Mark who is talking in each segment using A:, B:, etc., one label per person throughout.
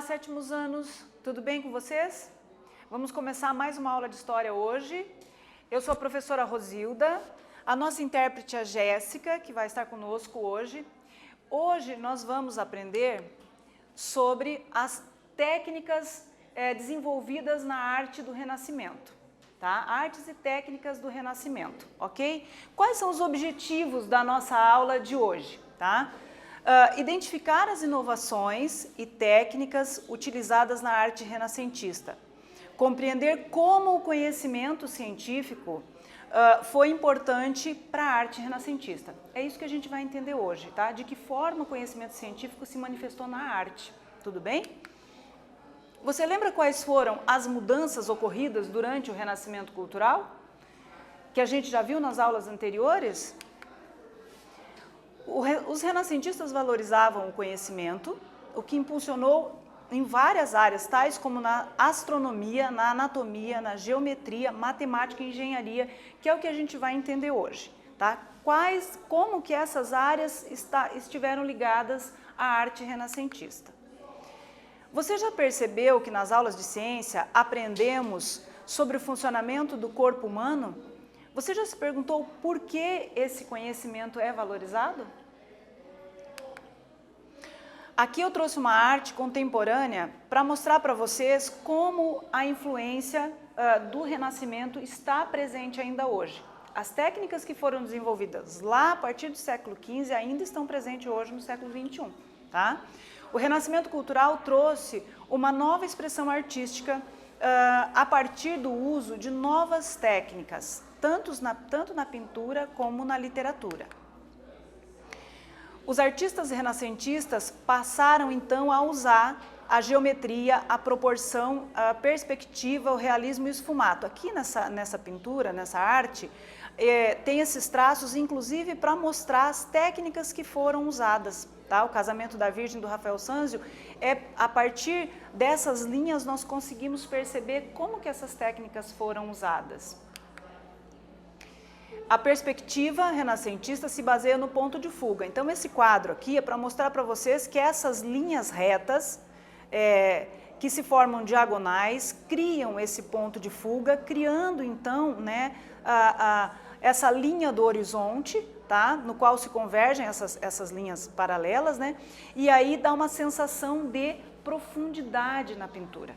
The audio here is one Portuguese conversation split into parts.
A: sétimos anos, tudo bem com vocês? Vamos começar mais uma aula de História hoje. Eu sou a professora Rosilda, a nossa intérprete é a Jéssica, que vai estar conosco hoje. Hoje nós vamos aprender sobre as técnicas desenvolvidas na arte do Renascimento, tá? Artes e técnicas do Renascimento, ok? Quais são os objetivos da nossa aula de hoje, tá? Identificar as inovações e técnicas utilizadas na arte renascentista, compreender como o conhecimento científico foi importante para a arte renascentista. É isso que a gente vai entender hoje, tá? De que forma o conhecimento científico se manifestou na arte, tudo bem? Você lembra quais foram as mudanças ocorridas durante o Renascimento Cultural? Que a gente já viu nas aulas anteriores? Os renascentistas valorizavam o conhecimento, o que impulsionou em várias áreas, tais como na astronomia, na anatomia, na geometria, matemática e engenharia, que é o que a gente vai entender hoje, tá? Como que essas áreas estiveram ligadas à arte renascentista. Você já percebeu que nas aulas de ciência aprendemos sobre o funcionamento do corpo humano? Você já se perguntou por que esse conhecimento é valorizado? Aqui eu trouxe uma arte contemporânea para mostrar para vocês como a influência do Renascimento está presente ainda hoje. As técnicas que foram desenvolvidas lá a partir do século XV ainda estão presentes hoje no século XXI, tá? O Renascimento Cultural trouxe uma nova expressão artística a partir do uso de novas técnicas, tanto na pintura como na literatura. Os artistas renascentistas passaram então a usar a geometria, a proporção, a perspectiva, o realismo e o esfumato. Aqui nessa pintura, nessa arte, tem esses traços inclusive para mostrar as técnicas que foram usadas. Tá? O Casamento da Virgem do Rafael Sanzio, a partir dessas linhas nós conseguimos perceber como que essas técnicas foram usadas. A perspectiva renascentista se baseia no ponto de fuga. Então, esse quadro aqui é para mostrar para vocês que essas linhas retas, que se formam diagonais, criam esse ponto de fuga, criando, então, né, essa linha do horizonte, tá? No qual se convergem essas linhas paralelas, né? E aí dá uma sensação de profundidade na pintura.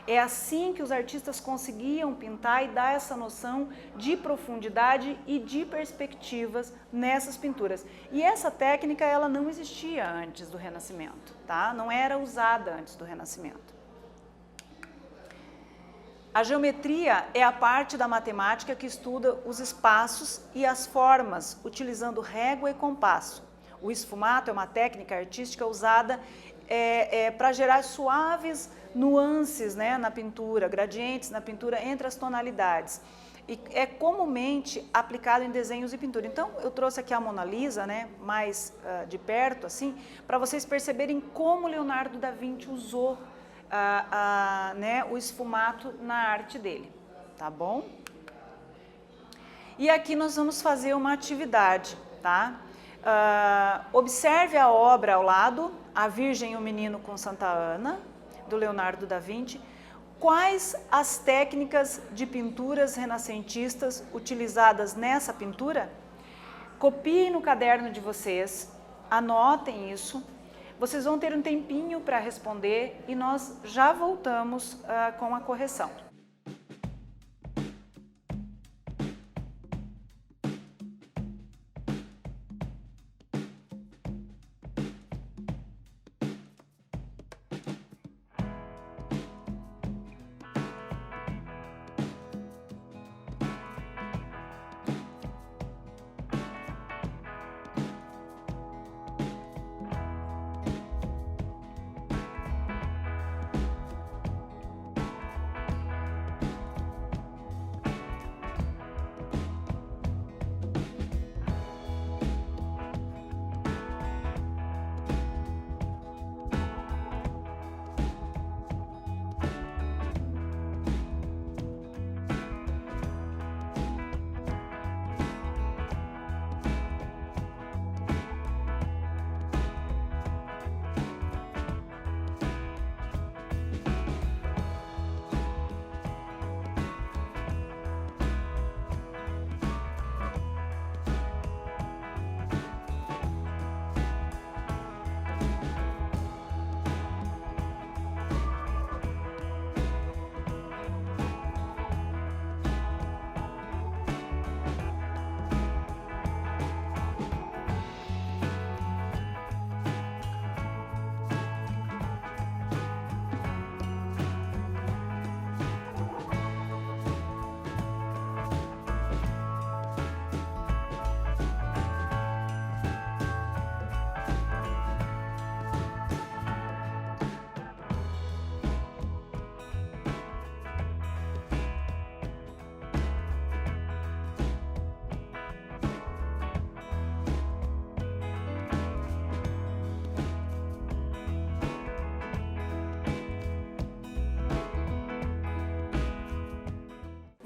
A: É assim que os artistas conseguiam pintar e dar essa noção de profundidade e de perspectivas nessas pinturas. E essa técnica, ela não existia antes do Renascimento, tá? Não era usada antes do Renascimento. A geometria é a parte da matemática que estuda os espaços e as formas, utilizando régua e compasso. O esfumato é uma técnica artística usada para gerar suaves nuances, né, na pintura, gradientes na pintura entre as tonalidades. E é comumente aplicado em desenhos e pintura. Então, eu trouxe aqui a Mona Lisa, né, mais de perto, assim, para vocês perceberem como Leonardo da Vinci usou né, o esfumato na arte dele, tá bom? E aqui nós vamos fazer uma atividade, tá? Observe a obra ao lado, A Virgem e o Menino com Santa Ana, do Leonardo da Vinci. Quais as técnicas de pinturas renascentistas utilizadas nessa pintura? Copiem no caderno de vocês, anotem isso. Vocês vão ter um tempinho para responder e nós já voltamos com a correção.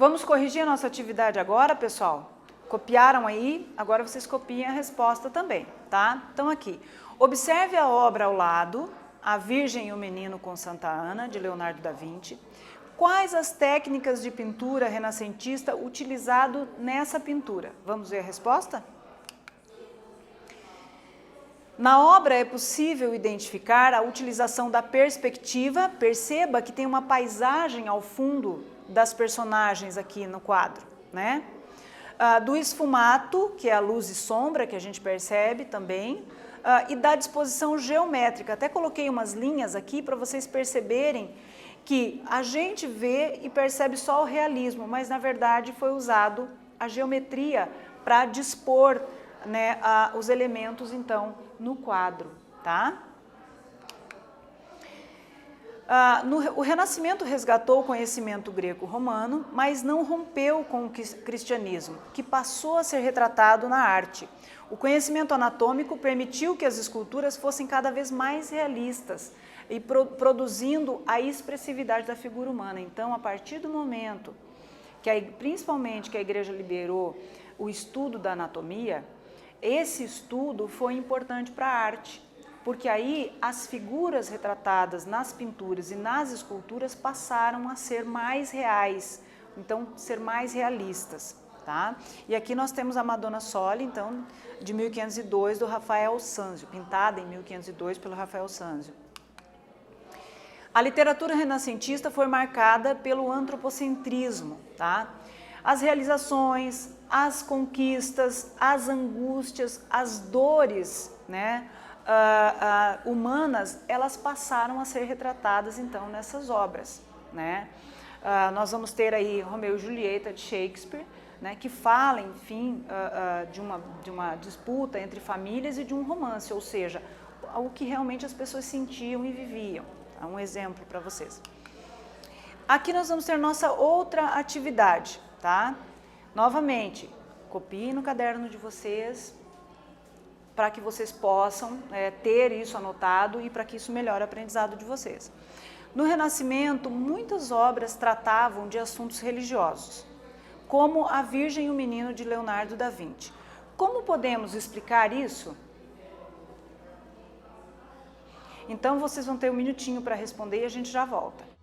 A: Vamos corrigir a nossa atividade agora, pessoal? Copiaram aí? Agora vocês copiem a resposta também, tá? Então aqui, observe a obra ao lado, A Virgem e o Menino com Santa Ana, de Leonardo da Vinci. Quais as técnicas de pintura renascentista utilizado nessa pintura? Vamos ver a resposta? Na obra é possível identificar a utilização da perspectiva, perceba que tem uma paisagem ao fundo das personagens aqui no quadro, né? Do esfumato, que é a luz e sombra, que a gente percebe também, e da disposição geométrica. Até coloquei umas linhas aqui para vocês perceberem que a gente vê e percebe só o realismo, mas na verdade foi usado a geometria para dispor, né, os elementos então no quadro, tá? O Renascimento resgatou o conhecimento greco-romano, mas não rompeu com o cristianismo, que passou a ser retratado na arte. O conhecimento anatômico permitiu que as esculturas fossem cada vez mais realistas e produzindo a expressividade da figura humana. Então, a partir do momento principalmente que a Igreja liberou o estudo da anatomia, esse estudo foi importante para a arte, porque aí as figuras retratadas nas pinturas e nas esculturas passaram a ser mais reais, então ser mais realistas, tá? E aqui nós temos a Madonna Sole, então, de 1502, do Rafael Sanzio, pintada em 1502 pelo Rafael Sanzio. A literatura renascentista foi marcada pelo antropocentrismo, tá? As realizações, as conquistas, as angústias, as dores, né, humanas, elas passaram a ser retratadas então nessas obras, né? Nós vamos ter aí Romeu e Julieta de Shakespeare, né, que fala, enfim, de uma disputa entre famílias e de um romance, ou seja, o que realmente as pessoas sentiam e viviam. Um exemplo para vocês. Aqui nós vamos ter nossa outra atividade, tá? Novamente, copiem no caderno de vocês, para que vocês possam ter isso anotado e para que isso melhore o aprendizado de vocês. No Renascimento, muitas obras tratavam de assuntos religiosos, como A Virgem e o Menino, de Leonardo da Vinci. Como podemos explicar isso? Então, vocês vão ter um minutinho para responder e a gente já volta.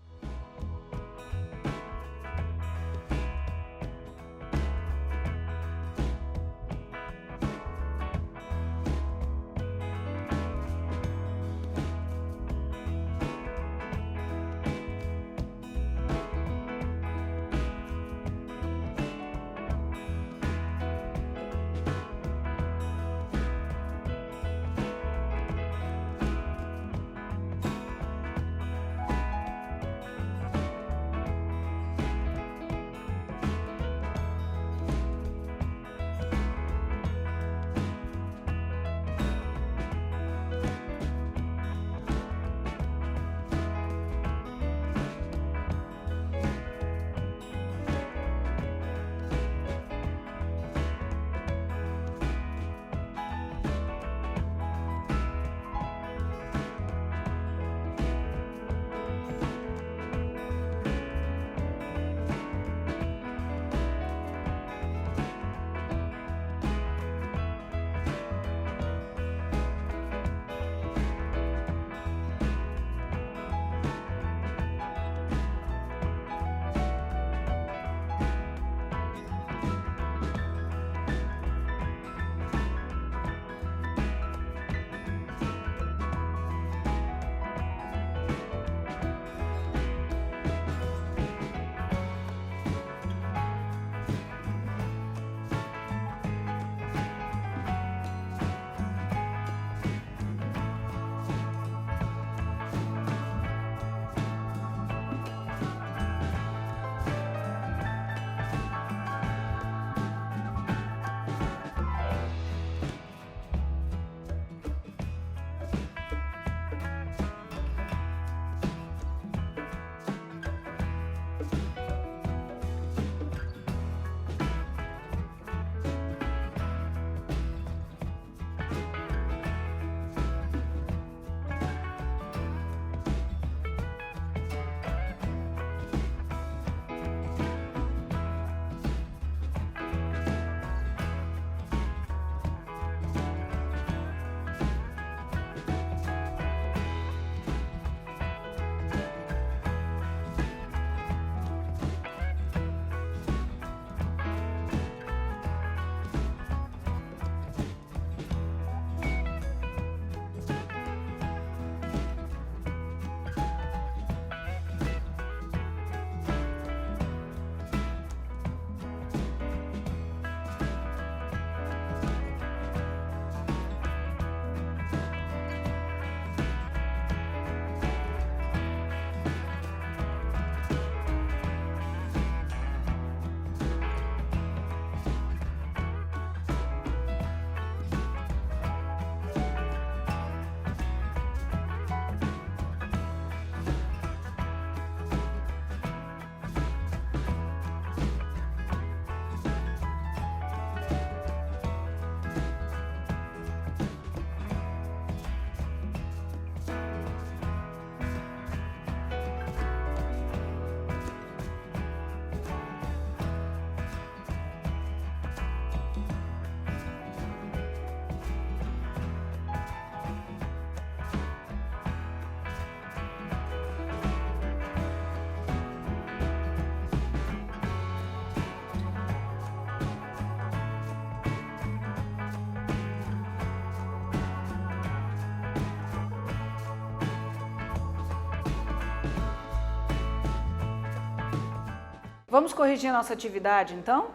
A: Vamos corrigir a nossa atividade, então?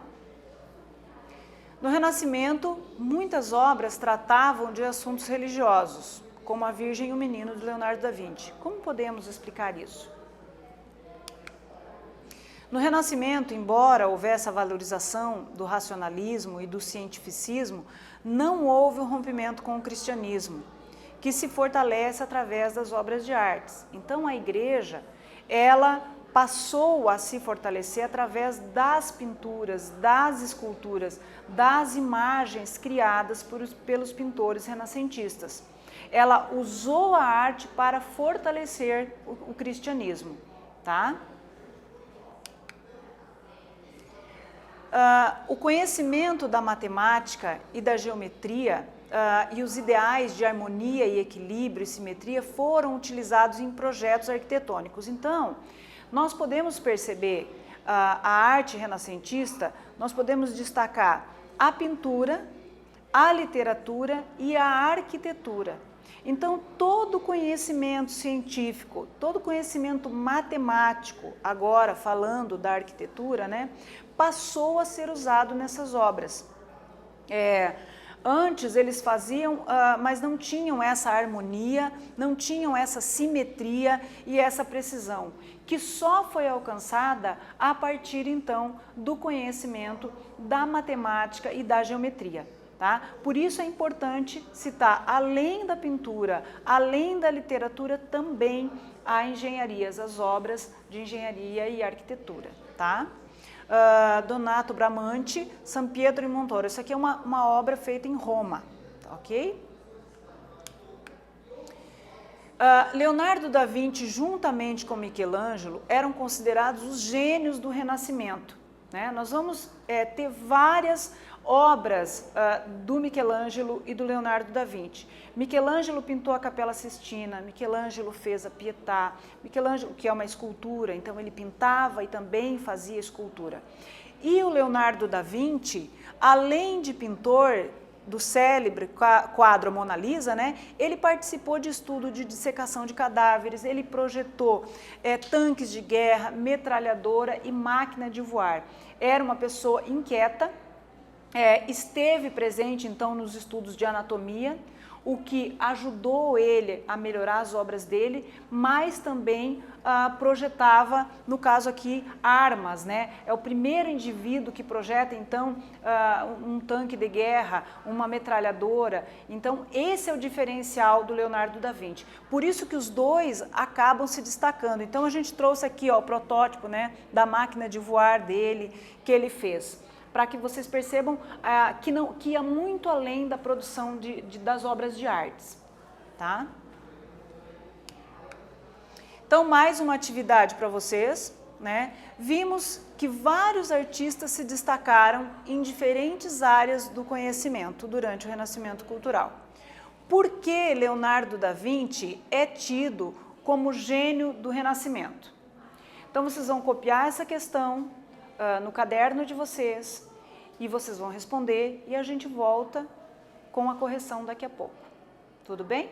A: No Renascimento, muitas obras tratavam de assuntos religiosos, como A Virgem e o Menino, de Leonardo da Vinci. Como podemos explicar isso? No Renascimento, embora houvesse a valorização do racionalismo e do cientificismo, não houve um rompimento com o cristianismo, que se fortalece através das obras de artes. Então, a Igreja, ela passou a se fortalecer através das pinturas, das esculturas, das imagens criadas pelos pintores renascentistas. Ela usou a arte para fortalecer o cristianismo, tá? O conhecimento da matemática e da geometria e os ideais de harmonia e equilíbrio e simetria foram utilizados em projetos arquitetônicos. Então, nós podemos perceber a arte renascentista, nós podemos destacar a pintura, a literatura e a arquitetura. Então, todo conhecimento científico, todo conhecimento matemático, agora falando da arquitetura, né, passou a ser usado nessas obras. Antes eles faziam, mas não tinham essa harmonia, não tinham essa simetria e essa precisão, que só foi alcançada a partir então do conhecimento da matemática e da geometria. Tá? Por isso é importante citar, além da pintura, além da literatura, também a engenharias, as obras de engenharia e arquitetura. Tá? Donato Bramante, San Pietro e Montoro. Isso aqui é uma obra feita em Roma, ok? Leonardo da Vinci, juntamente com Michelangelo, eram considerados os gênios do Renascimento, né? Nós vamos ter várias obras do Michelangelo e do Leonardo da Vinci. Michelangelo pintou a Capela Sistina, Michelangelo fez a Pietà, Michelangelo, que é uma escultura, então ele pintava e também fazia escultura. E o Leonardo da Vinci, além de pintor do célebre quadro Mona Lisa, né, ele participou de estudo de dissecação de cadáveres, ele projetou tanques de guerra, metralhadora e máquina de voar. Era uma pessoa inquieta, esteve presente então nos estudos de anatomia, o que ajudou ele a melhorar as obras dele, mas também projetava, no caso aqui, armas, né? É o primeiro indivíduo que projeta então um tanque de guerra, uma metralhadora. Então esse é o diferencial do Leonardo da Vinci. Por isso que os dois acabam se destacando. Então a gente trouxe aqui o protótipo, né, da máquina de voar dele, que ele fez, para que vocês percebam que ia muito além da produção das obras de artes, tá? Então, mais uma atividade para vocês, né? Vimos que vários artistas se destacaram em diferentes áreas do conhecimento durante o Renascimento cultural. Por que Leonardo da Vinci é tido como gênio do Renascimento? Então, vocês vão copiar essa questão no caderno de vocês e vocês vão responder e a gente volta com a correção daqui a pouco. Tudo bem?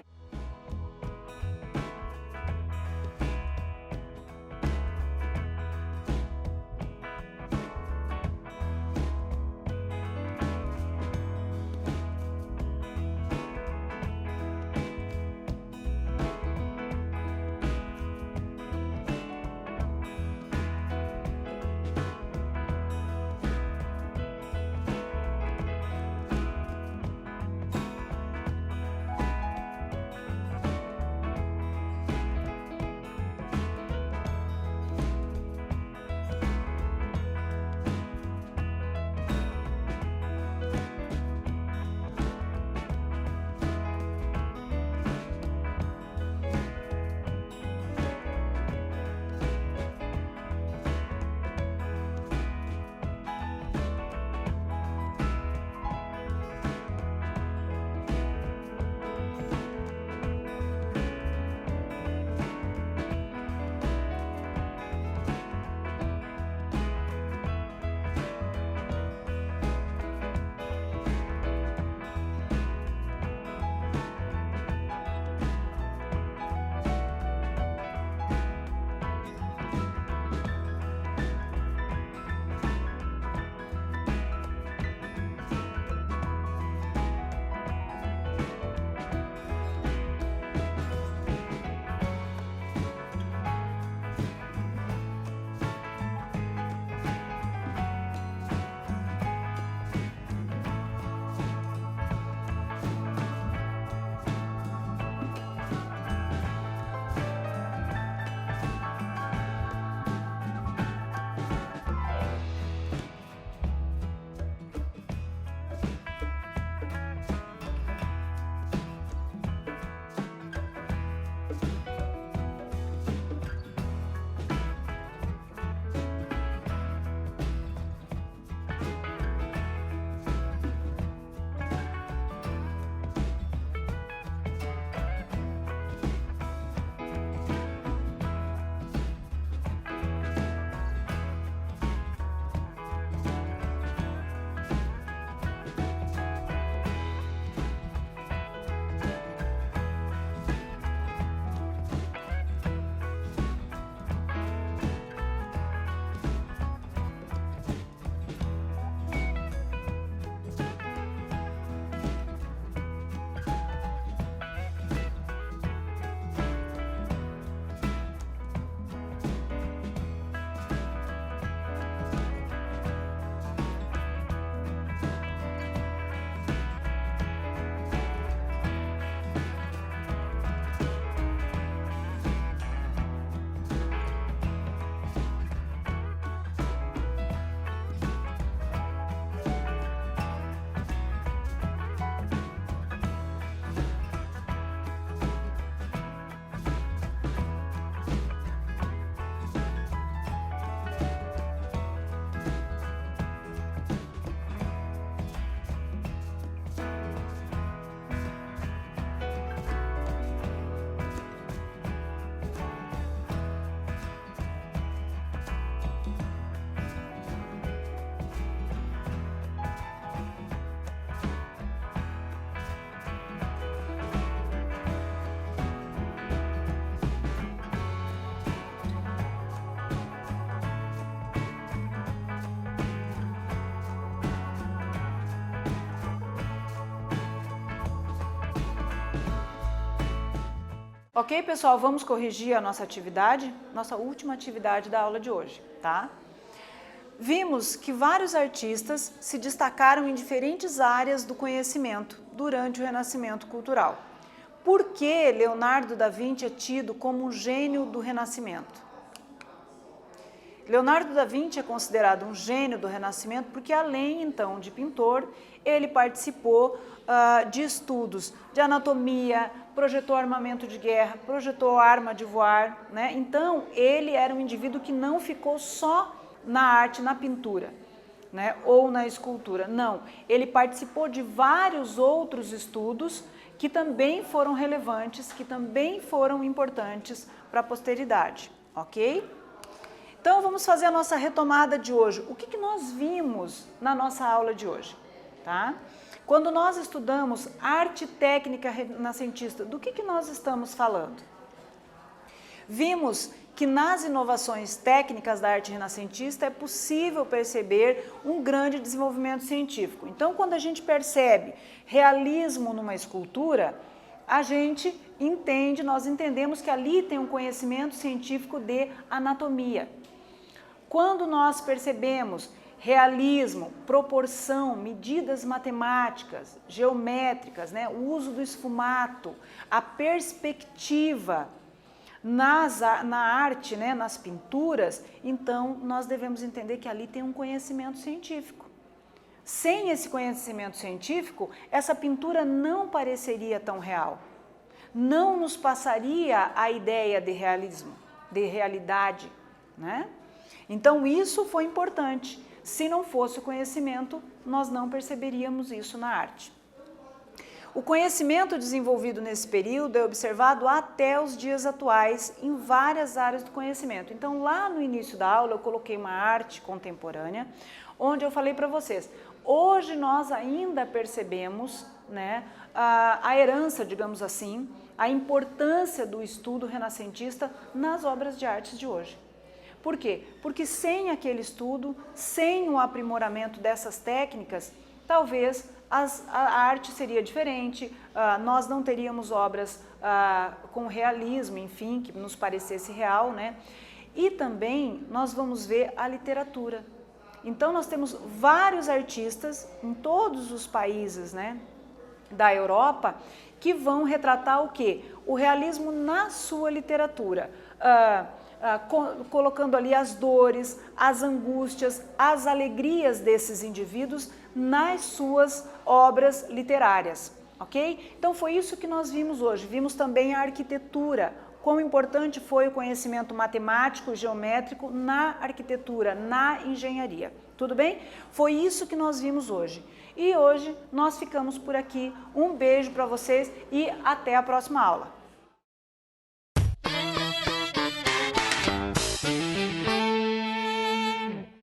A: Ok, pessoal? Vamos corrigir a nossa atividade, nossa última atividade da aula de hoje, tá? Vimos que vários artistas se destacaram em diferentes áreas do conhecimento durante o Renascimento cultural. Por que Leonardo da Vinci é tido como um gênio do Renascimento? Leonardo da Vinci é considerado um gênio do Renascimento porque, além então de pintor, ele participou de estudos de anatomia, projetou armamento de guerra, projetou arma de voar, né? Então, ele era um indivíduo que não ficou só na arte, na pintura, né? Ou na escultura. Não, ele participou de vários outros estudos que também foram relevantes, que também foram importantes para a posteridade, ok? Então, vamos fazer a nossa retomada de hoje. O que nós vimos na nossa aula de hoje? Tá? Quando nós estudamos arte técnica renascentista, do que nós estamos falando? Vimos que nas inovações técnicas da arte renascentista é possível perceber um grande desenvolvimento científico. Então, quando a gente percebe realismo numa escultura, a gente entende, nós entendemos que ali tem um conhecimento científico de anatomia. Quando nós percebemos realismo, proporção, medidas matemáticas, geométricas, o uso do esfumato, a perspectiva na arte, nas pinturas, então nós devemos entender que ali tem um conhecimento científico. Sem esse conhecimento científico, essa pintura não pareceria tão real. Não nos passaria a ideia de realismo, de realidade, né? Então, isso foi importante. Se não fosse o conhecimento, nós não perceberíamos isso na arte. O conhecimento desenvolvido nesse período é observado até os dias atuais em várias áreas do conhecimento. Então, lá no início da aula, eu coloquei uma arte contemporânea, onde eu falei para vocês, hoje nós ainda percebemos a herança, digamos assim, a importância do estudo renascentista nas obras de arte de hoje. Por quê? Porque sem aquele estudo, sem o aprimoramento dessas técnicas, talvez a arte seria diferente, nós não teríamos obras com realismo, enfim, que nos parecesse real, né? E também nós vamos ver a literatura. Então nós temos vários artistas em todos os países, da Europa, que vão retratar o quê? O realismo na sua literatura. Colocando ali as dores, as angústias, as alegrias desses indivíduos nas suas obras literárias, ok? Então foi isso que nós vimos hoje. Vimos também a arquitetura, quão importante foi o conhecimento matemático e geométrico na arquitetura, na engenharia. Tudo bem? Foi isso que nós vimos hoje. E hoje nós ficamos por aqui. Um beijo para vocês e até a próxima aula.